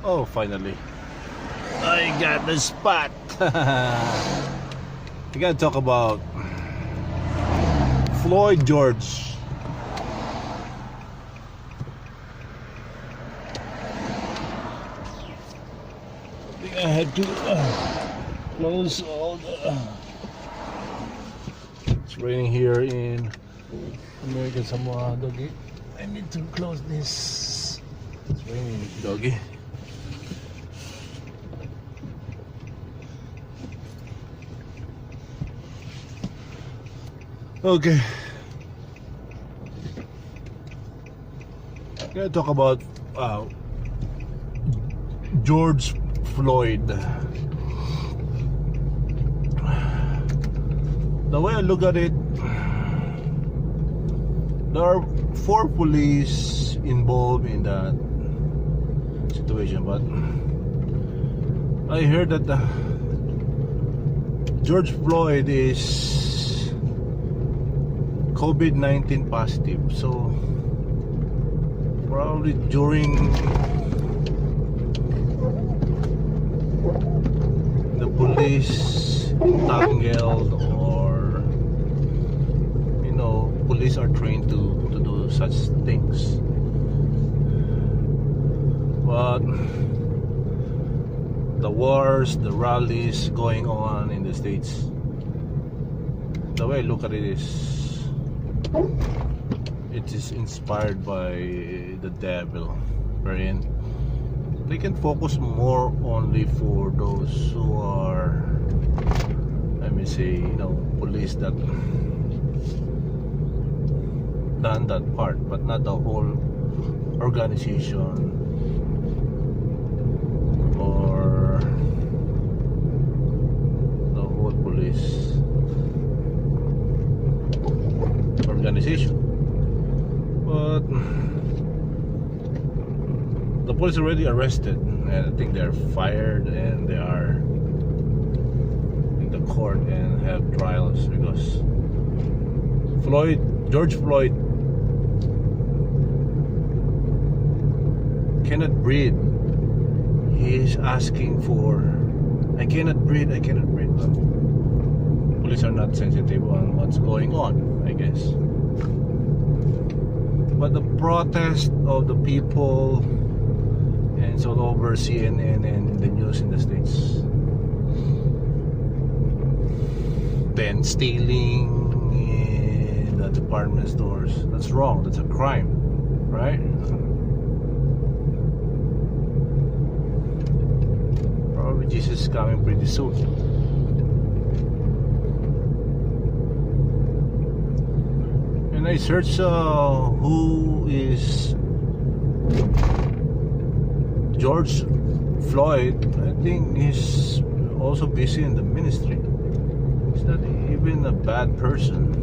Oh, finally. I got the spot. We gotta talk about Floyd George. I think I had to close all the... It's raining here in American Samoa, doggy. I need to close this. It's raining, doggy. Okay. Gonna talk about George Floyd. The way I look at it, there are 4 police involved in that situation, but I heard that George Floyd is COVID-19 positive, so probably during the police tangled, or police are trained to do such things, but the wars, the rallies going on in the States, the way I look at it is inspired by the devil, wherein they can focus more only for those who are, let me say, police that done that part, but not the whole organization or the whole police organization. But the police already arrested, and I think they're fired, and they are in the court and have trials because George Floyd cannot breathe. He's asking for, I cannot breathe. But police are not sensitive on what's going on, I guess. But the protest of the people, and it's all over CNN and the news in the States. Then stealing in the department stores, that's wrong, that's a crime, right? Probably Jesus is coming pretty soon. And I searched who is George Floyd. I think he's also busy in the ministry. He's not even a bad person.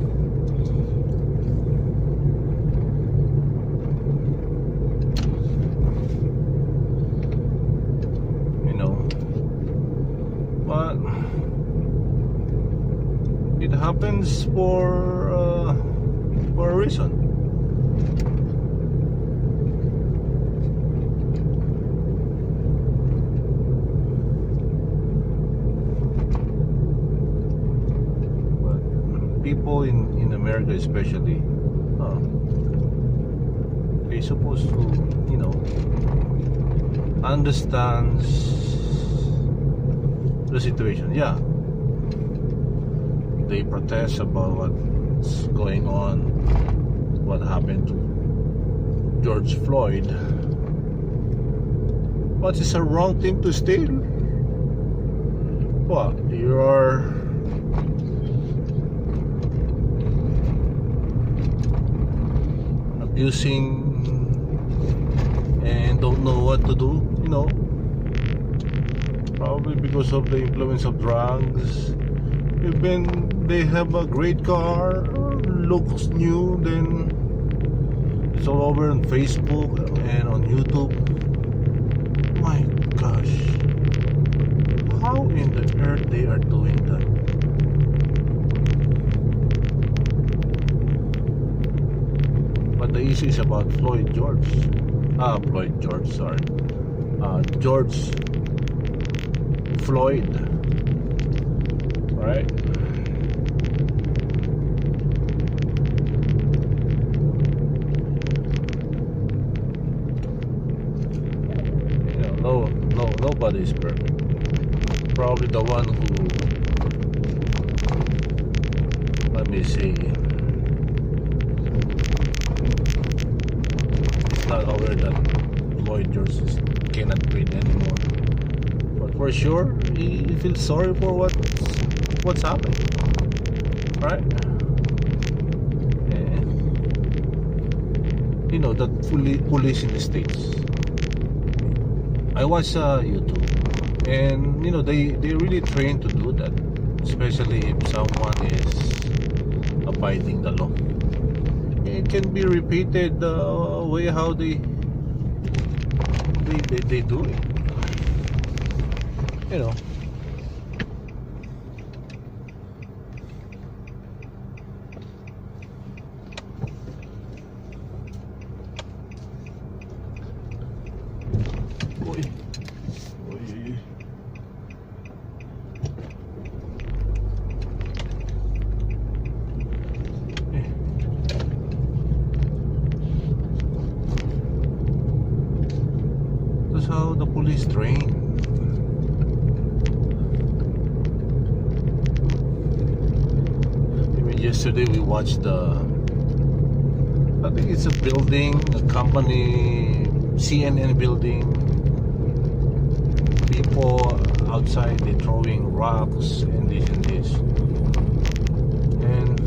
But it happens for a reason. But people in America especially, they're supposed to, understands the situation. Yeah, they protest about what's going on, what happened to George Floyd, but it's a wrong thing to steal. What, you're abusing and don't know what to do, probably because of the influence of drugs. Even they have a great car, looks new, then it's all over on Facebook and on YouTube. My gosh, how in the earth they are doing that? But the issue is about Floyd George, sorry. George Floyd, right? Nobody is perfect. Probably the one who, let me see, is not aware that Floyd George cannot breathe anymore. But for sure, he feels sorry for what's happening, right? And you know that police in the States. I watch YouTube, and you know they really train to do that, especially if someone is abiding the law. It can be repeated the way how they do it. You know. Boy. That's how the police train. Even yesterday we watched I think it's a building, a company, CNN building. People outside, they throwing rocks and this. And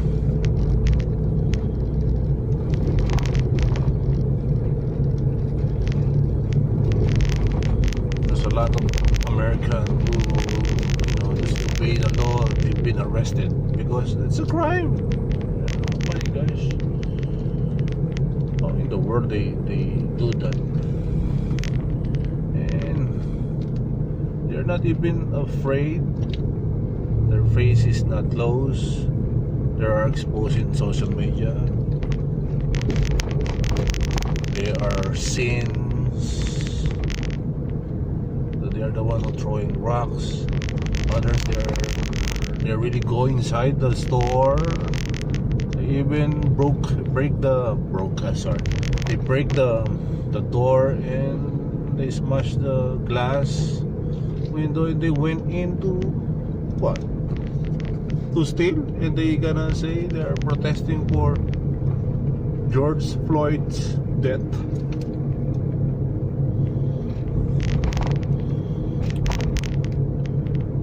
there's a lot of Americans who, you know, disobey the law. They've been arrested because it's a crime. My gosh. In the world they do that. They're not even afraid. Their face is not closed. They are exposed in social media. They are sins. They are the one who throwing rocks. Others they're really going inside the store. They even break the door and they smash the glass window, and they went into what? To steal, and they gonna say they are protesting for George Floyd's death.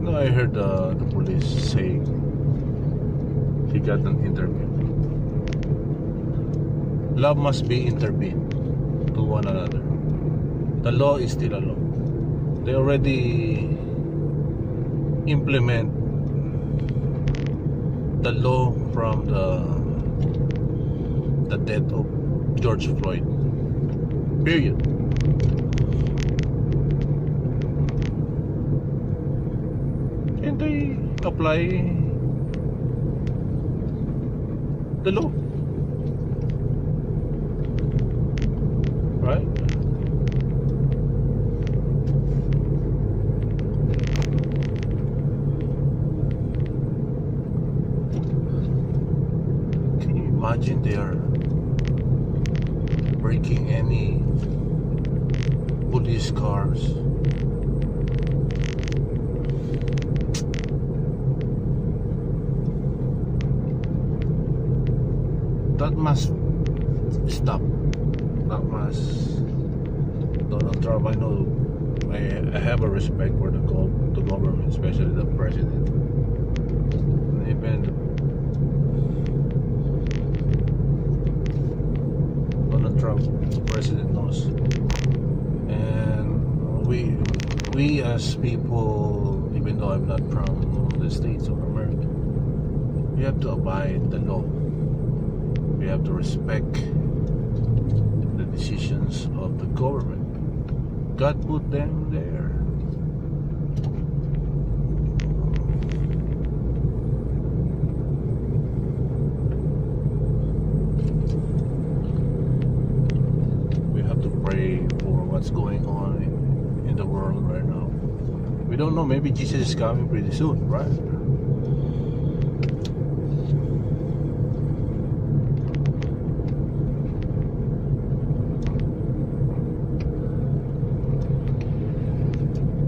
No, I heard the police say he got an interview. Love must be intervened to one another. The law is still a law. They already implement the law from the death of George Floyd. Period. And they apply the law. Right? Imagine they are breaking any police cars. That must stop. That must. Donald Trump, I know, I have a respect for the government, especially the president. Even Trump, the president, knows. And we as people, even though I'm not from the States of America, we have to abide the law. We have to respect the decisions of the government. God put them there. Pray for what's going on the world right now. We don't know, maybe Jesus is coming pretty soon, right?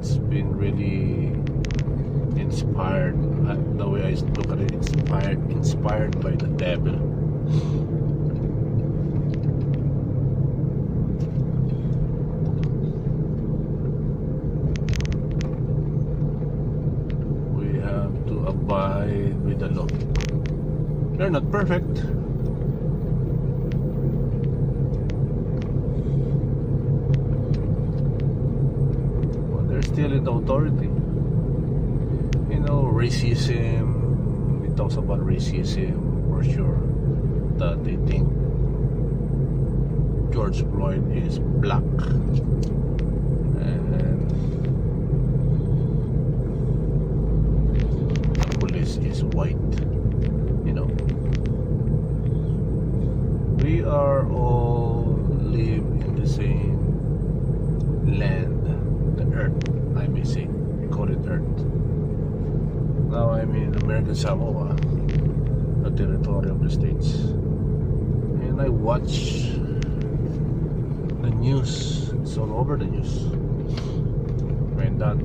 It's been really inspired, the way I look at it, inspired by the devil. Abide with the law. They're not perfect, but they're still in the authority. You know, racism, it talks about racism for sure, that they think George Floyd is black and is white. You know, we are all live in the same land, the earth, I may say. We call it earth. Now I'm in American Samoa, a territory of the States, and I watch the news. It's all over the news. When that